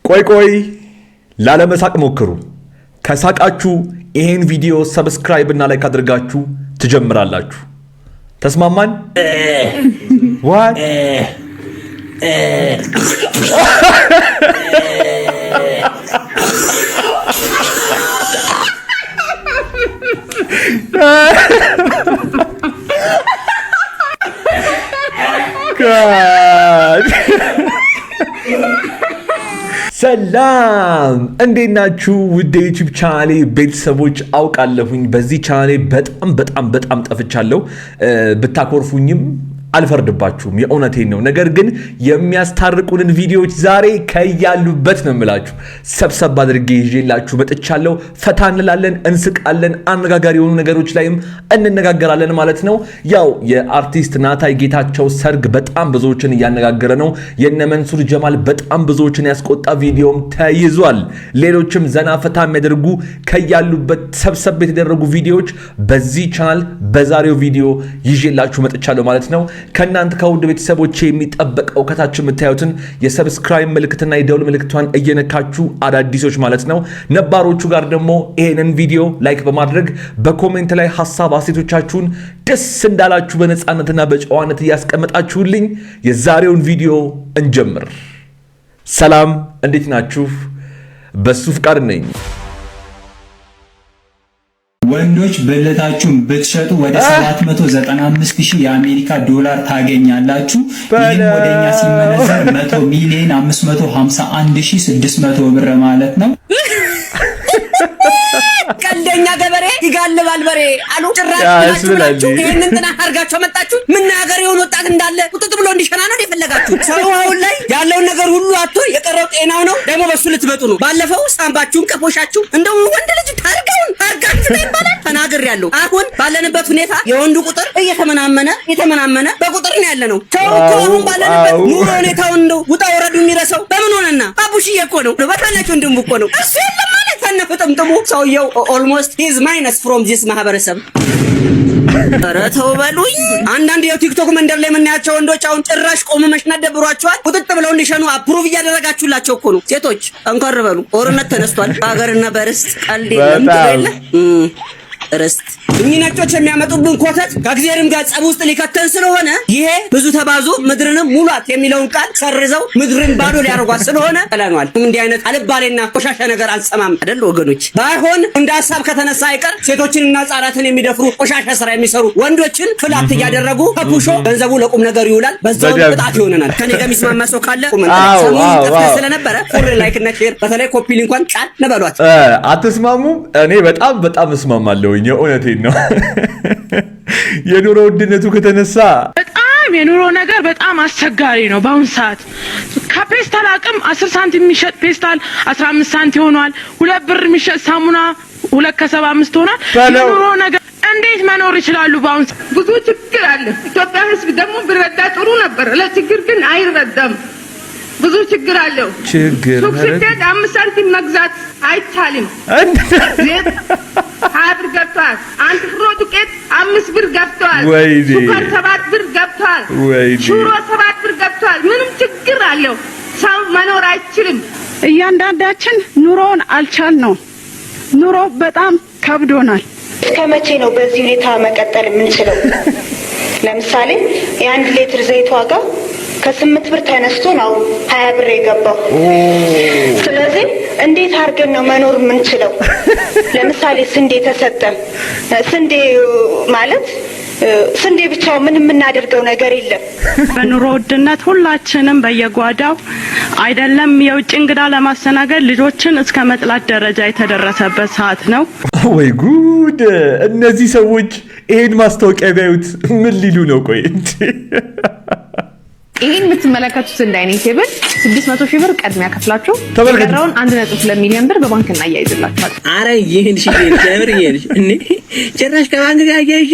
ቆይ ላለመሳቅ ሞክሩ። ከሳቃችሁ ይሄን ቪዲዮ ሰብስክራይብ እና ላይክ አድርጋችሁ ትጀምራላችሁ። ተስማማን? ዋት God. ሰላም እንዴት ናችሁ? ውድ ዩቲዩብ ቻናሌ ቤተሰቦች አውቃለሁኝ በዚህ ቻናሌ በጣም ጠፍቻለሁ። ብታኮርፉኝም አልፈርድባችሁም፣ የእውነቴን ነው። ነገር ግን የሚያስታርቁንን ቪዲዮዎች ዛሬ ከያሉበት ነው የምላችሁ ሰብሰብ አድርጌ ይዤላችሁ መጥቻለሁ። ፈታ እንላለን፣ እንስቃለን፣ አነጋጋሪ የሆኑ ነገሮች ላይም እንነጋገራለን ማለት ነው። ያው የአርቲስት ናታይ ጌታቸው ሰርግ በጣም ብዙዎችን እያነጋገረ ነው። የነ መንሱር ጀማል በጣም ብዙዎችን ያስቆጣ ቪዲዮም ተይዟል። ሌሎችም ዘና ፈታ የሚያደርጉ ከያሉበት ሰብሰብ የተደረጉ ቪዲዮዎች በዚህ ቻናል በዛሬው ቪዲዮ ይዤላችሁ መጥቻለሁ ማለት ነው። ከናንተ ከውድ ቤተሰቦቼ የሚጠበቀው ከታች የምታዩትን የሰብስክራይብ ምልክትና የደውል ምልክቷን እየነካችሁ አዳዲሶች ማለት ነው ነባሮቹ ጋር ደግሞ ይሄንን ቪዲዮ ላይክ በማድረግ በኮሜንት ላይ ሐሳብ አስተያየቶቻችሁን ደስ እንዳላችሁ በነፃነትና በጨዋነት ያስቀምጣችሁልኝ የዛሬውን ቪዲዮ እንጀምር። ሰላም እንዴት ናችሁ? በሱ ፍቃድ ነኝ። ወንዶች ብልታችሁን ብትሸጡ ወደ 795,000 የአሜሪካ ዶላር ታገኛላችሁ። ይህም ወደኛ ሲመነዘር 100 ሚሊዮን 551,600 ብር ማለት ነው። ቀልደኛ ገበሬ ይጋልባል በሬ አሉ። ጭራሽ ብላችሁ ይሄንን እንትና አርጋችሁ መጣችሁ። ምን ነገር የሆነ ወጣት እንዳለ ቁጥጥ ብሎ እንዲሸና ነው የፈለጋችሁ። ሰው አሁን ላይ ያለውን ነገር ሁሉ አጥቶ የቀረው ጤናው ነው። ደግሞ በሱ ልትበጡ ነው። ባለፈው ሳምባችሁን ቀፎሻችሁ እንደው ወንድ ልጅ ታርጋውን ታርጋችሁ ይባላል ተናግሬያለሁ። አሁን ባለንበት ሁኔታ የወንዱ ቁጥር እየተመናመነ በቁጥር ነው ያለነው። ሰው አሁን ባለንበት ኑሮ ሁኔታውን እንደው ውጣ ወረዱ የሚረሰው በምን ሆነና አቡሽዬ እኮ ነው በታናችሁ እንደም እኮ ነው እሱ የለም ማለት ተነፈጠምጥሙ ሰውየው ኦልሞስት ሂዝ ማይነስ ፍሮም ዚስ ማህበረሰብ። ኧረ ተው በሉኝ። አንዳንድ የቲክቶክ መንደር ላይ የምናያቸው ወንዶች አሁን ጭራሽ ቆሞ መሽናት ደብሯቸዋል። ቁጥጥ ብለው እንዲሸኑ አፕሩቭ እያደረጋችሁላቸው እኮ ነው። ሴቶች ጠንከር በሉ። ጦርነት ተነስቷል በሀገርና በርስት ቀልድ የለም። ርስት እኚህ ነጮች የሚያመጡብን ኮተት ከእግዚአብሔርም ጋር ጸብ ውስጥ ሊከተን ስለሆነ ይሄ ብዙ ተባዙ ምድርንም ሙሏት የሚለውን ቃል ሰርዘው ምድርን ባዶ ሊያደርጓት ስለሆነ ቀለኗል። እንዲህ አይነት አልባሌና ቆሻሻ ነገር አንሰማም አይደል ወገኖች? ባይሆን እንደ ሀሳብ ከተነሳ አይቀር ሴቶችንና ሕፃናትን የሚደፍሩ ቆሻሻ ስራ የሚሰሩ ወንዶችን ፍላት እያደረጉ ከፑሾ ገንዘቡ ለቁም ነገር ይውላል። በዛው ቅጣት ይሆነናል። ከኔ ጋር የሚስማማ ሰው ካለ ሰሞኑን ስለነበረ ፎር ላይክ እና ሼር በተለይ ኮፒ ሊንኳን ጫን ነበሏት። አትስማሙ? እኔ በጣም እስማማለሁ። የእውነቴን ነው። የኑሮ ውድነቱ ከተነሳ በጣም የኑሮ ነገር በጣም አስቸጋሪ ነው። በአሁን ሰዓት ከፔስታል አቅም 10 ሳንቲም የሚሸጥ ፔስታል 15 ሳንቲም ሆኗል። 2 ብር የሚሸጥ ሳሙና 2.75 ሆኗል። የኑሮ ነገር እንዴት መኖር ይችላሉ? በአሁን ብዙ ችግር አለ። ኢትዮጵያ ሕዝብ ደግሞ ቢረዳ ጥሩ ነበር። ለችግር ግን አይረዳም። ብዙ ችግር አለው። ሱቅ ስትሄድ 5 ሳንቲም መግዛት አይቻልም። ዘይት 20 ብር ገብቷል። 1 ፍሮ ዱቄት 5 ብር ገብቷል። ሱከር 7 ብር ገብቷል። ሽሮ 7 ብር ገብቷል። ምንም ችግር አለው። ሰው መኖር አይችልም። እያንዳንዳችን ኑሮውን አልቻልነው። ኑሮ በጣም ከብዶናል። እስከመቼ ነው በዚህ ሁኔታ መቀጠል የምንችለው? ለምሳሌ የ1 ሊትር ዘይት ዋጋ ከ8 ብር ተነስቶ ነው 20 ብር የገባው። ስለዚህ እንዴት አድርገን ነው መኖር የምንችለው? ለምሳሌ ስንዴ ተሰጠን። ስንዴ ማለት ስንዴ ብቻው ምን የምናደርገው ነገር የለም። በኑሮ ውድነት ሁላችንም በየጓዳው አይደለም የውጭ እንግዳ ለማስተናገድ ልጆችን እስከ መጥላት ደረጃ የተደረሰበት ሰዓት ነው። ወይ ጉድ! እነዚህ ሰዎች ይሄን ማስታወቂያ ቢያዩት ምን ሊሉ ነው? ቆይ እንዴ! ይሄን የምትመለከቱት እንዳይኔ ቴብል 600,000 ብር ቀድሚያ ከፍላችሁ ተበረከረውን 1.2 ሚሊዮን ብር በባንክ እናያይዝላችኋል። አረ ይሄን ሽዬ ጀምር ይሄን እኔ ጭራሽ ከባንክ ጋር ያያይሽ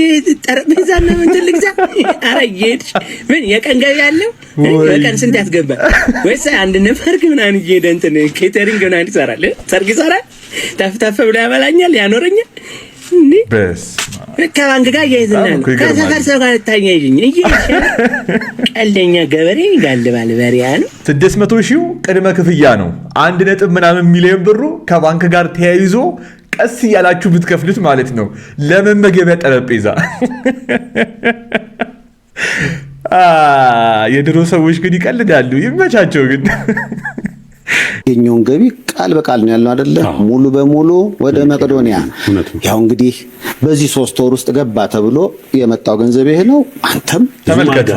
ጠረጴዛና ምን ትልግዛ። አረ ይሄድ ምን የቀን ገቢ ያለው የቀን ስንት ያስገባል? ወይስ አንድ ነፈር ግን አንድ ይሄድ እንትን ኬተሪንግ ግን አንድ ይሰራል ሰርግ ይሰራል። ተፍተፍ ብሎ ያበላኛል ያኖረኛል። በስማ ከባንክ ጋር እያይዝና ከሰፈር ሰው ጋር ታያይኝ እንጂ ቀልደኛ ገበሬ ይጋልባል በሪያ ነው። 600 ሺው ቅድመ ክፍያ ነው። 1 ምናምን ሚሊዮን ብሩ ከባንክ ጋር ተያይዞ ቀስ ያላችሁ ብትከፍሉት ማለት ነው ለመመገቢያ ጠረጴዛ። የድሮ ሰዎች ግን ይቀልዳሉ። ይመቻቸው ግን የኛውን ገቢ ቃል በቃል ነው ያለው አይደለ? ሙሉ በሙሉ ወደ መቄዶንያ። ያው እንግዲህ በዚህ 3 ወር ውስጥ ገባ ተብሎ የመጣው ገንዘብ ይሄ ነው። አንተም ተመልከት።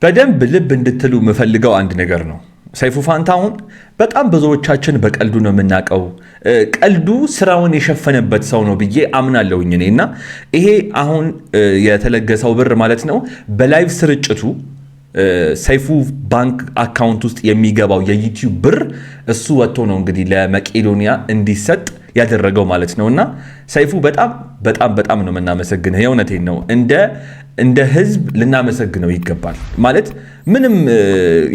በደንብ ልብ እንድትሉ የምፈልገው አንድ ነገር ነው። ሰይፉ ፋንታሁን በጣም ብዙዎቻችን በቀልዱ ነው የምናውቀው። ቀልዱ ስራውን የሸፈነበት ሰው ነው ብዬ አምናለሁኝ እኔና ይሄ አሁን የተለገሰው ብር ማለት ነው በላይቭ ስርጭቱ ሰይፉ ባንክ አካውንት ውስጥ የሚገባው የዩቲዩብ ብር እሱ ወጥቶ ነው እንግዲህ ለመቄዶንያ እንዲሰጥ ያደረገው ማለት ነውና ሰይፉ በጣም ነው የምናመሰግነው። የእውነቴን ነው። እንደ ህዝብ ልናመሰግነው ይገባል። ማለት ምንም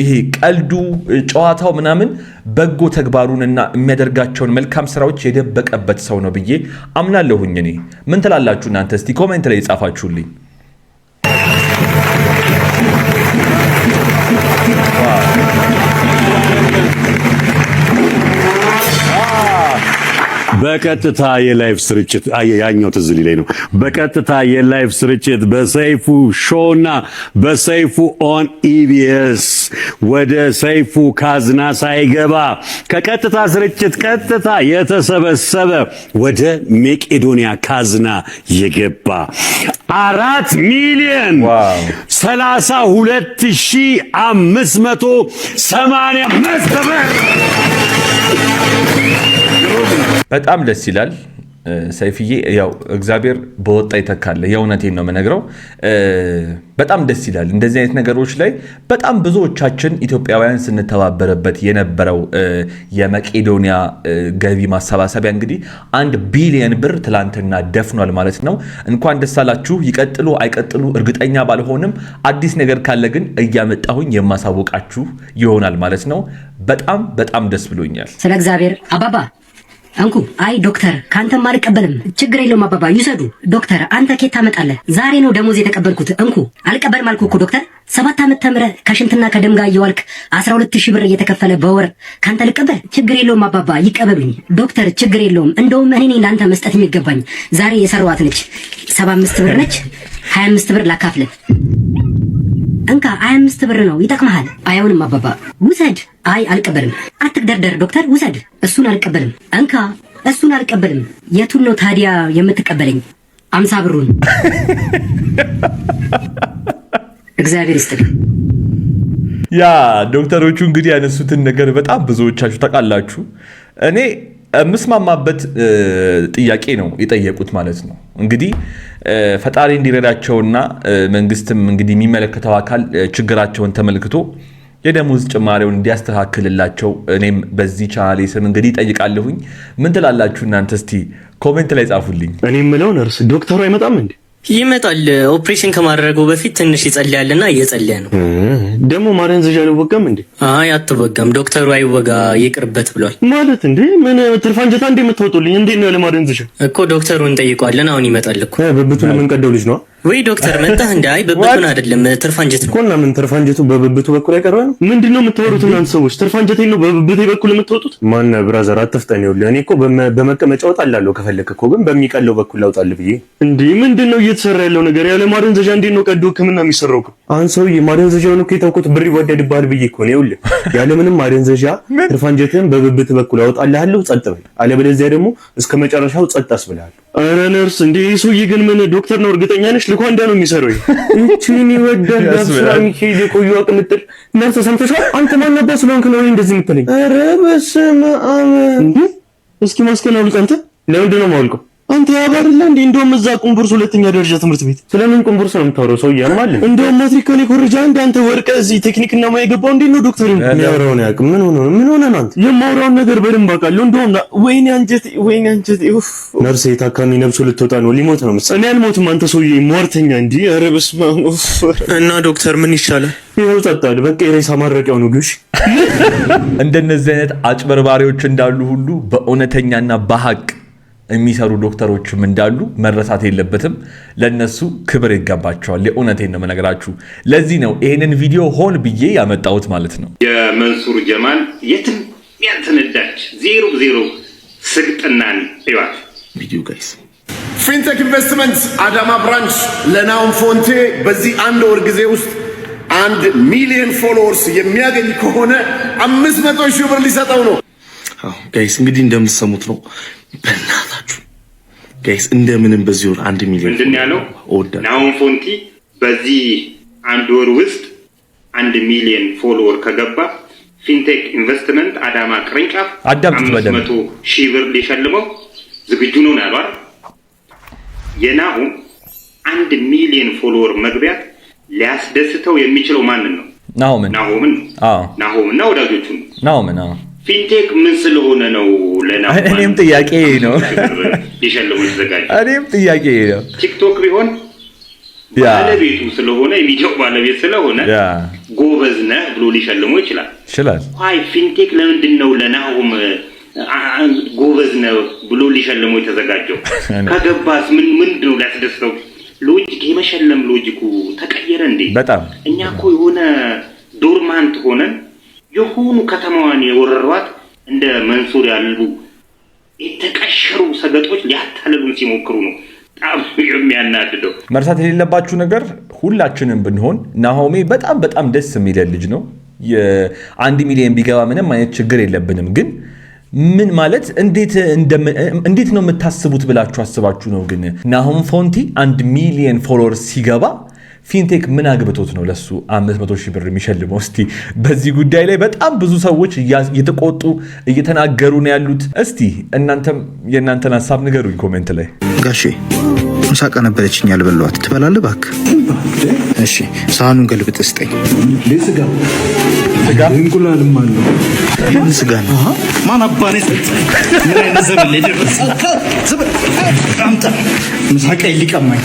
ይሄ ቀልዱ ጨዋታው ምናምን በጎ ተግባሩንና የሚያደርጋቸውን መልካም ስራዎች የደበቀበት ሰው ነው ብዬ አምናለሁኝ እኔ። ምን ትላላችሁ እናንተ? እስቲ ኮሜንት ላይ ጻፋችሁልኝ። በቀጥታ የላይቭ ስርጭት ያኛው ትዝ ሊለኝ ነው። በቀጥታ የላይቭ ስርጭት በሰይፉ ሾውና በሰይፉ ኦን ኢቢኤስ ወደ ሰይፉ ካዝና ሳይገባ ከቀጥታ ስርጭት ቀጥታ የተሰበሰበ ወደ መቄዶንያ ካዝና የገባ 4,32,585 ብር። በጣም ደስ ይላል። ሰይፍዬ ያው እግዚአብሔር በወጣ ይተካል። የእውነቴን ነው የምነግረው። በጣም ደስ ይላል። እንደዚህ አይነት ነገሮች ላይ በጣም ብዙዎቻችን ኢትዮጵያውያን ስንተባበረበት የነበረው የመቄዶንያ ገቢ ማሰባሰቢያ እንግዲህ 1 ቢሊዮን ብር ትላንትና ደፍኗል ማለት ነው። እንኳን ደስ አላችሁ። ይቀጥሉ አይቀጥሉ እርግጠኛ ባልሆንም አዲስ ነገር ካለ ግን እያመጣሁኝ የማሳወቃችሁ ይሆናል ማለት ነው። በጣም ደስ ብሎኛል። ስለ እግዚአብሔር አባባ አንኩ አይ ዶክተር ካንተም አልቀበልም። ችግር የለውም አባባ ይውሰዱ። ዶክተር አንተ ኬት ታመጣለህ? ዛሬ ነው ደሞዝ የተቀበልኩት። እንኩ አልቀበልም አልኩ እኮ ዶክተር። 7 ዓመት ተምረህ ከሽንትና ከደም ጋር እየዋልክ 12000 ብር እየተከፈለ በወር ካንተ ልቀበል? ችግር የለውም አባባ ይቀበሉኝ። ዶክተር ችግር የለውም እንደውም እኔ ነኝ ለአንተ መስጠት የሚገባኝ። ዛሬ የሰራዋት ነች 75 ብር ነች። 25 ብር ላካፍልህ። እንካ 25 ብር ነው ይጠቅምሃል። አይሆንም አባባ ውሰድ። አይ አልቀበልም። አትግደርደር ዶክተር ውሰድ። እሱን አልቀበልም። እንካ እሱን አልቀበልም። የቱን ነው ታዲያ የምትቀበለኝ? 50 ብሩን። እግዚአብሔር ይስጥልኝ። ያ ዶክተሮቹ እንግዲህ ያነሱትን ነገር በጣም ብዙዎቻችሁ ታውቃላችሁ። እኔ የምስማማበት ጥያቄ ነው የጠየቁት ማለት ነው። እንግዲህ ፈጣሪ እንዲረዳቸውና መንግስትም እንግዲህ የሚመለከተው አካል ችግራቸውን ተመልክቶ የደሞዝ ጭማሪውን እንዲያስተካክልላቸው እኔም በዚህ ቻናሌ ስም እንግዲህ ጠይቃለሁኝ። ምን ትላላችሁ እናንተ? እስቲ ኮሜንት ላይ ጻፉልኝ። እኔ የምለው ነርስ ዶክተሩ አይመጣም እንዴ? ይመጣል። ኦፕሬሽን ከማድረጉ በፊት ትንሽ ይጸልያልና እየጸለየ ነው። ደግሞ ማደንዘዣ አልወጋም እንዴ? አይ አትወጋም፣ ዶክተሩ አይወጋ ይቅርበት ብሏል። ማለት እንዴ? ምን ትርፋንጀታ እንዴ የምትወጡልኝ? እንዴ ነው ለማደንዘዣ እኮ ዶክተሩን እንጠይቀዋለን። አሁን ይመጣል እኮ። በብቱን የምንቀደው ልጅ ነው ወይ ዶክተር? መጣህ እንዴ? አይ በብቱን አይደለም ትርፋንጀት ነው። ኮና ምን ትርፋንጀቱ በብቱ በኩል አይቀርበ ነው? ምንድነው የምትወሩት እናንተ ሰዎች? ትርፋንጀቴን ነው በብቱ በኩል የምትወጡት? ማን ብራዘር አትፍጠን። ይኸውልህ እኔ እኮ በመቀመጫው ጣላለሁ፣ ከፈለክ እኮ ግን በሚቀለው በኩል ላውጣልህ ብዬ። እንዴ ምንድነው እየተሰራ ያለው ነገር? ያለ ማደንዘዣ እንዴት ነው ቀዶ ሕክምና የሚሰራው? አሁን ሰውዬ ማደንዘዣውን እኮ የተውኩት ብር ይወደድብሃል ብዬ እኮ ነው። ይኸውልህ ያለ ምንም ማደንዘዣ ትርፋንጀትን በብት በኩል አውጣልሃለሁ፣ ጸጥ በል። አለበለዚያ ደግሞ እስከ መጨረሻው ጸጥ አስብልሃለሁ። ኧረ ነርስ እንዴ ሰውዬ ግን ምን ዶክተር ነው? እርግጠኛ ነሽ? ልኳንዳ ነው የሚሰራው? እቺን ይወዳል ዳስራ ሚካኤል የቆዩ አቅምጥል ነርስ ሰምተሻል? አንተ ማን ነበር ስለሆንክ ነው እንደዚህ የምትለኝ? ኧረ በስመ አብ! እንዴ እስኪ ማስከን አውልቅ። አንተ ለምንድን ነው የማውልቀው? አንተ ያባርላ እንዴ? እንደውም እዛ ቁምቡርስ ሁለተኛ ደረጃ ትምህርት ቤት ስለምን ቁምቡርስ ነው የምታወራው? ሰው ያማል። እንደውም ማትሪክ ከኔ ኮርጃ እንደ አንተ ወርቀ እዚህ ቴክኒክና ሙያ የገባው እንዴ ነው? ዶክተር የሚያወራውን ያውቅ ምን ሆነ ነው አንተ? የማወራውን ነገር በደንብ አውቃለሁ። እንደውም ወይኔ አንጀቴ ኡፍ ነርሴ ታካሚ ነብሶ ልትወጣ ነው፣ ሊሞት ነው መሰለኝ። እኔ አልሞትም፣ አንተ ሰውዬ ሟርተኛ እንዴ! ኧረ በስመ አብ ኡፍ። እና ዶክተር ምን ይሻላል? ይኸው ጠጣል። በቃ የሬሳ ማረቂያው ነው ግሽ። እንደነዚህ አይነት አጭበርባሪዎች እንዳሉ ሁሉ በእውነተኛና በሐቅ የሚሰሩ ዶክተሮችም እንዳሉ መረሳት የለበትም። ለነሱ ክብር ይገባቸዋል። የእውነቴን ነው የምነግራችሁ። ለዚህ ነው ይሄንን ቪዲዮ ሆን ብዬ ያመጣሁት ማለት ነው። የመንሱር ጀማል የትም ያልተነዳች 00 ስልጥናን ይዋል ቪዲዮ ጋይስ ፊንቴክ ኢንቨስትመንት አዳማ ብራንች ለናውን ፎንቴ በዚህ አንድ ወር ጊዜ ውስጥ 1 ሚሊዮን ፎሎወርስ የሚያገኝ ከሆነ 500 ሺህ ብር ሊሰጠው ነው። ጋይስ እንግዲህ እንደምትሰሙት ነው። በእናታችሁ ጋይስ እንደምንም በዚህ ወር 1 ሚሊዮን ምንድን ያለው ናውን ፎንቲ በዚህ አንድ ወር ውስጥ 1 ሚሊዮን ፎሎወር ከገባ ፊንቴክ ኢንቨስትመንት አዳማ ቅርንጫፍ 500 ሺህ ብር ሊሸልመው ዝግጁ ነው ያሏል። የናሁም 1 ሚሊዮን ፎሎወር መግቢያ ሊያስደስተው የሚችለው ማንን ነው? ናሁምና ወዳጆቹን ናሁምና ፊንቴክ ምን ስለሆነ ነው? ለናሁም እኔም ጥያቄ ነው ሊሸልመው ይዘጋጅ። እኔም ጥያቄ ነው። ቲክቶክ ቢሆን ባለቤቱ ስለሆነ የሚዲያው ባለቤት ስለሆነ ጎበዝ ነህ ብሎ ሊሸልመው ይችላል። አይ ፊንቴክ ለምንድን ነው ለናሁም ጎበዝ ነው ብሎ ሊሸልመው የተዘጋጀው? ከገባስ ምንድን ነው ሊያስደስተው? ሎጂክ የመሸለም ሎጂኩ ተቀየረ እንዴ? በጣም እኛ እኮ የሆነ ዶርማንት ሆነን የሆኑ ከተማዋን የወረሯት እንደ መንሱር ያሉ የተቀሸሩ ሰገጦች ሊያታልሉን ሲሞክሩ ነው በጣም የሚያናድደው። መርሳት የሌለባችሁ ነገር ሁላችንም ብንሆን ናሆሜ በጣም ደስ የሚል ልጅ ነው። የ1 ሚሊዮን ቢገባ ምንም አይነት ችግር የለብንም። ግን ምን ማለት እንዴት ነው የምታስቡት ብላችሁ አስባችሁ ነው? ግን ናሆም ፎንቲ 1 ሚሊዮን ፎሎወርስ ሲገባ ፊንቴክ ምን አግብቶት ነው ለሱ 500 ሺህ ብር የሚሸልመው? እስቲ በዚህ ጉዳይ ላይ በጣም ብዙ ሰዎች እየተቆጡ እየተናገሩ ነው ያሉት። እስቲ እናንተም የእናንተን ሀሳብ ንገሩኝ ኮሜንት ላይ። ጋሼ ምሳቃ ነበረችኝ ያልበሏት ትበላለህ እባክህ? እሺ ሳህኑን ገልብጥ ስጠኝ። ስጋ እንቁላልም አለው። ምን ስጋ ነው? ማን አባኔ ሰጠ? ምን አይነት ዘመን ላይ ደረሰ? አምጣ ምሳቃ ይልቀማኝ።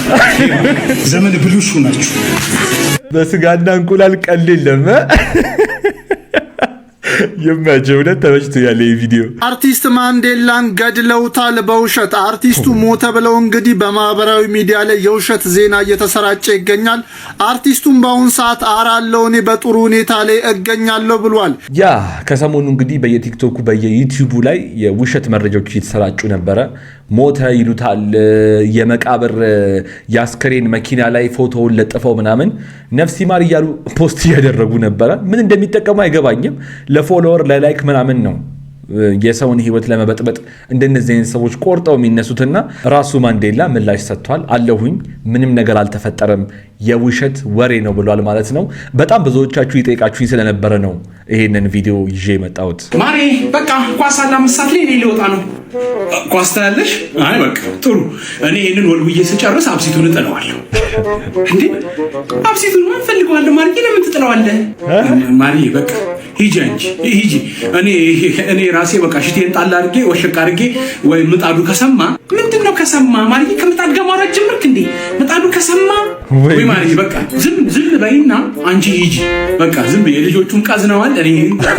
ዘመን ብልሹ ናችሁ። በስጋና እንቁላል ቀልድ የለም። የማጀውነት ተመችቶ ያለ ቪዲዮ። አርቲስት ማንዴላን ገድለውታል በውሸት። አርቲስቱ ሞተ ብለው እንግዲህ በማህበራዊ ሚዲያ ላይ የውሸት ዜና እየተሰራጨ ይገኛል። አርቲስቱም በአሁን ሰዓት አራለው እኔ በጥሩ ሁኔታ ላይ እገኛለሁ ብሏል። ያ ከሰሞኑ እንግዲህ በየቲክቶኩ በየዩቲዩቡ ላይ የውሸት መረጃዎች እየተሰራጩ ነበረ። ሞተ ይሉታል። የመቃብር የአስከሬን መኪና ላይ ፎቶውን ለጥፈው ምናምን ነፍስ ይማር እያሉ ፖስት እያደረጉ ነበረ። ምን እንደሚጠቀሙ አይገባኝም። ለፎሎወር ለላይክ ምናምን ነው የሰውን ህይወት ለመበጥበጥ እንደነዚህ አይነት ሰዎች ቆርጠው የሚነሱትና ራሱ ማንዴላ ምላሽ ሰጥቷል። አለሁኝ ምንም ነገር አልተፈጠረም የውሸት ወሬ ነው ብሏል ማለት ነው። በጣም ብዙዎቻችሁ ይጠይቃችሁኝ ስለነበረ ነው ይሄንን ቪዲዮ ይዤ መጣሁት። ማሬ በቃ ኳስ አላ መሳት ላይ እኔ ሊወጣ ነው። ኳስ ታያለሽ? አይ በቃ ጥሩ። እኔ ይሄንን ወልውዬ ስጨርስ አብሲቱን እጥለዋለሁ። እንዴ አብሲቱን ማን ፈልገዋለሁ? ማርዬ ለምን ትጥለዋለህ? ማርዬ በቃ ሂጂ አንቺ ሂጂ። እኔ ራሴ በቃ ሽቴን ጣል አድርጌ ወሸቅ አድርጌ ወይ ምጣዱ ከሰማ ምንድነው ከሰማ? ማርዬ ከምጣድ ጋር ማውራት ጀመርክ እንዴ? ምጣዱ ከሰማ ወይ ማርዬ በቃ ዝም በይና አንቺ ሂጂ። በቃ ዝም በይ። ልጆቹን ቀዝነዋል። እኔ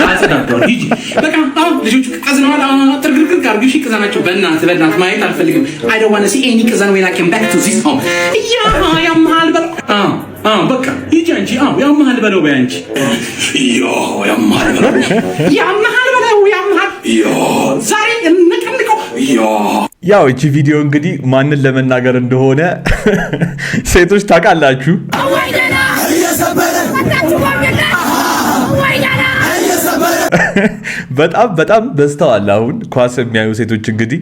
አጸዳዳለሁ። ሂጂ በቃ ልጆቹ ቀዝነዋል። ትርግርግር አድርጊ ቅዘናቸው። በእናትህ ማየት አልፈልግም። I don't want to see any ቅዘን when I come back to this home። ያምሃል በለው። በቃ ሂጂ አንቺ። ያምሃል በለው በይ አንቺ። ያምሃል በለው። ዛሬ እንቀምቀው። ያው እቺ ቪዲዮ እንግዲህ ማንን ለመናገር እንደሆነ ሴቶች ታውቃላችሁ። በጣም በዝተዋል። አሁን ኳስ የሚያዩ ሴቶች እንግዲህ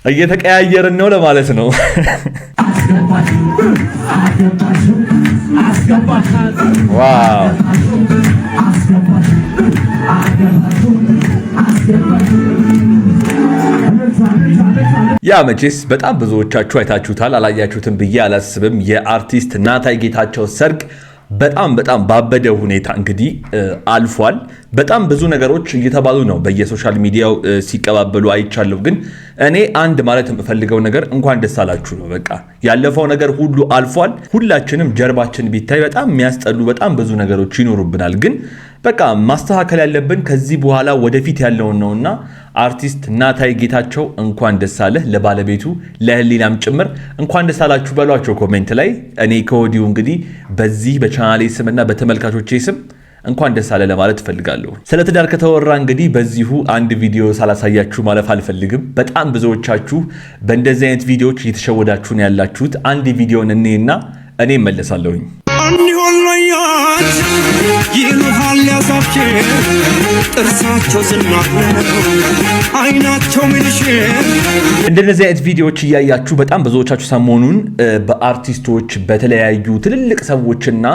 እየተቀያየርን ነው ለማለት ነው። ዋው ያ መቼስ በጣም ብዙዎቻችሁ አይታችሁታል፣ አላያችሁትም ብዬ አላስብም። የአርቲስት ናታይ ጌታቸው ሰርግ በጣም ባበደ ሁኔታ እንግዲህ አልፏል። በጣም ብዙ ነገሮች እየተባሉ ነው በየሶሻል ሚዲያው ሲቀባበሉ አይቻለሁ። ግን እኔ አንድ ማለት የምፈልገው ነገር እንኳን ደስ አላችሁ ነው። በቃ ያለፈው ነገር ሁሉ አልፏል። ሁላችንም ጀርባችን ቢታይ በጣም የሚያስጠሉ በጣም ብዙ ነገሮች ይኖሩብናል። ግን በቃ ማስተካከል ያለብን ከዚህ በኋላ ወደፊት ያለውን ነውና አርቲስት ናታይ ጌታቸው እንኳን ደስ አለህ፣ ለባለቤቱ ለህሊናም ጭምር እንኳን ደስ አላችሁ በሏቸው ኮሜንት ላይ። እኔ ከወዲሁ እንግዲህ በዚህ በቻናሌ ስምና በተመልካቾቼ ስም እንኳን ደስ አለ ለማለት ፈልጋለሁ። ስለ ትዳር ከተወራ እንግዲህ በዚሁ አንድ ቪዲዮ ሳላሳያችሁ ማለፍ አልፈልግም። በጣም ብዙዎቻችሁ በእንደዚህ አይነት ቪዲዮዎች እየተሸወዳችሁ ነው ያላችሁት። አንድ ቪዲዮን እኔና እኔ እመለሳለሁኝ። ይሉሃል ያሳፍቼ ጥርሳቸው ዝናብ አይናቸው ምንሽ እንደነዚህ አይነት ቪዲዮዎች እያያችሁ በጣም ብዙዎቻችሁ ሰሞኑን በአርቲስቶች በተለያዩ ትልልቅ ሰዎችና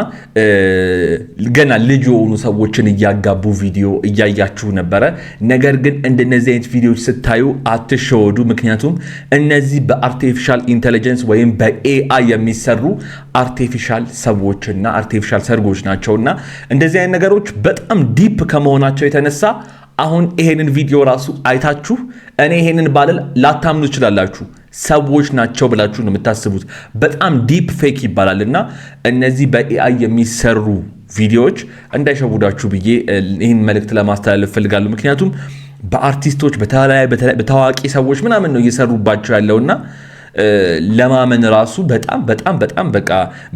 ገና ልጅ የሆኑ ሰዎችን እያጋቡ ቪዲዮ እያያችሁ ነበረ። ነገር ግን እንደነዚህ አይነት ቪዲዮዎች ስታዩ አትሸወዱ። ምክንያቱም እነዚህ በአርቲፊሻል ኢንተለጀንስ ወይም በኤአይ የሚሰሩ አርቲፊሻል ሰዎችና አርቲፊሻል ሰርጎች ናቸውና እንደዚህ አይነት ነገሮች በጣም ዲፕ ከመሆናቸው የተነሳ አሁን ይሄንን ቪዲዮ ራሱ አይታችሁ እኔ ይሄንን ባለል ላታምኑ ትችላላችሁ። ሰዎች ናቸው ብላችሁ ነው የምታስቡት። በጣም ዲፕ ፌክ ይባላልና እነዚህ በኤአይ የሚሰሩ ቪዲዮዎች እንዳይሸውዳችሁ ብዬ ይህን መልእክት ለማስተላለፍ ፈልጋለሁ። ምክንያቱም በአርቲስቶች በታዋቂ ሰዎች ምናምን ነው እየሰሩባቸው ያለውና ለማመን ራሱ በጣም በቃ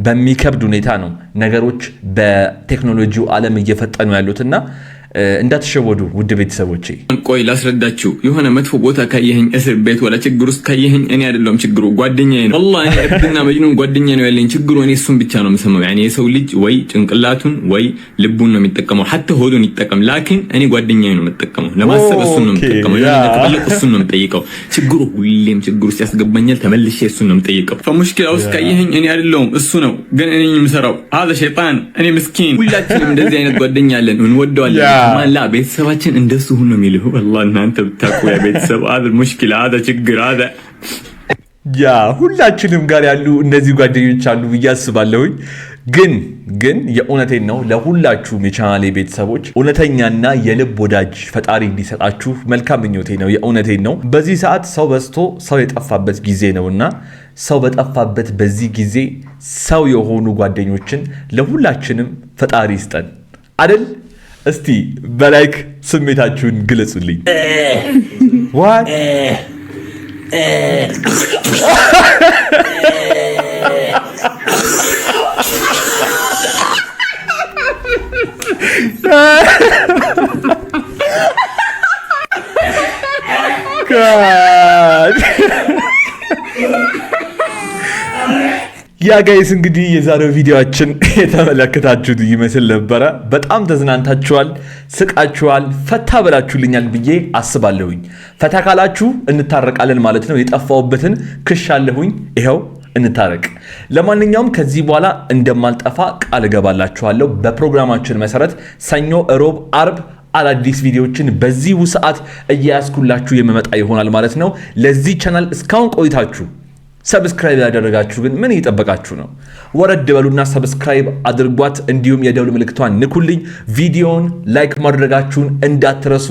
በሚከብድ ሁኔታ ነው ነገሮች በቴክኖሎጂው ዓለም እየፈጠኑ ያሉትና እንዳትሸወዱ ውድ ቤተሰቦቼ። ቆይ ላስረዳችሁ። የሆነ መጥፎ ቦታ ካየኸኝ፣ እስር ቤት ወላ ችግር ውስጥ ካየኸኝ እኔ አይደለም ችግሩ ጓደኛዬ ነው። والله እኔ እብድና መጅኑን ጓደኛዬ ነው ያለኝ። ችግሩ እኔ እሱን ብቻ ነው የምሰማው። يعني የሰው ልጅ ወይ ጭንቅላቱን ወይ ልቡን ነው የሚጠቀመው። حتى ሆዱን ይጠቀም፣ ላኪን እኔ ጓደኛዬ ነው የምጠቀመው። ለማሰብ እሱን ነው የምጠቀመው። ለተበለቅ እሱን ነው የምጠይቀው። ችግሩ ሁሌም ችግሩ ውስጥ ያስገባኛል። ተመልሼ እሱን ነው የምጠይቀው። فمشكلة ውስጥ ካየኸኝ እኔ አይደለም እሱ ነው፣ ግን እኔ የምሰራው هذا شيطان። እኔ ምስኪን። ሁላችንም እንደዚህ አይነት ጓደኛ አለን፣ እንወደዋለን። ማላ ቤተሰባችን እንደሱ ሆኖ የሚልሁ والله እናንተ ብታውቁ ያ ቤተሰብ هذا المشكلة هذا ችግር هذا ያ ሁላችንም ጋር ያሉ እነዚህ ጓደኞች አሉ ብዬ አስባለሁኝ። ግን የእውነቴን ነው ለሁላችሁም የቻናሌ ቤተሰቦች እውነተኛና የልብ ወዳጅ ፈጣሪ እንዲሰጣችሁ መልካም ምኞቴ ነው። የእውነቴን ነው። በዚህ ሰዓት ሰው በዝቶ ሰው የጠፋበት ጊዜ ነውና ሰው በጠፋበት በዚህ ጊዜ ሰው የሆኑ ጓደኞችን ለሁላችንም ፈጣሪ ይስጠን አይደል? እስቲ በላይክ ስሜታችሁን ግለጹልኝ። ዋት ያ ጋይስ እንግዲህ የዛሬው ቪዲዮአችን የተመለከታችሁት ይመስል ነበረ። በጣም ተዝናንታችኋል፣ ስቃችኋል፣ ፈታ ብላችሁልኛል ብዬ አስባለሁኝ። ፈታ ካላችሁ እንታረቃለን ማለት ነው። የጠፋውበትን ክሻለሁኝ፣ ይሄው እንታረቅ። ለማንኛውም ከዚህ በኋላ እንደማልጠፋ ቃል እገባላችኋለሁ። በፕሮግራማችን መሰረት ሰኞ፣ ሮብ፣ አርብ አዳዲስ ቪዲዮዎችን በዚሁ ሰዓት እያያዝኩላችሁ የመመጣ ይሆናል ማለት ነው። ለዚህ ቻናል እስካሁን ቆይታችሁ ሰብስክራይብ ያደረጋችሁ ግን ምን እየጠበቃችሁ ነው? ወረድ በሉና ሰብስክራይብ አድርጓት። እንዲሁም የደውል ምልክቷን ንኩልኝ። ቪዲዮውን ላይክ ማድረጋችሁን እንዳትረሱ።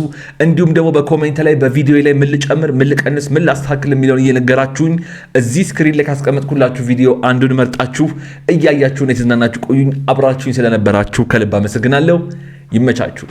እንዲሁም ደግሞ በኮሜንት ላይ በቪዲዮ ላይ ምን ልጨምር፣ ምን ልቀንስ፣ ምን ላስተካክል የሚለውን እየነገራችሁኝ እዚህ ስክሪን ላይ ካስቀመጥኩላችሁ ቪዲዮ አንዱን መርጣችሁ እያያችሁን የተዝናናችሁ ቆዩኝ። አብራችሁኝ ስለነበራችሁ ከልብ አመሰግናለሁ። ይመቻችሁ።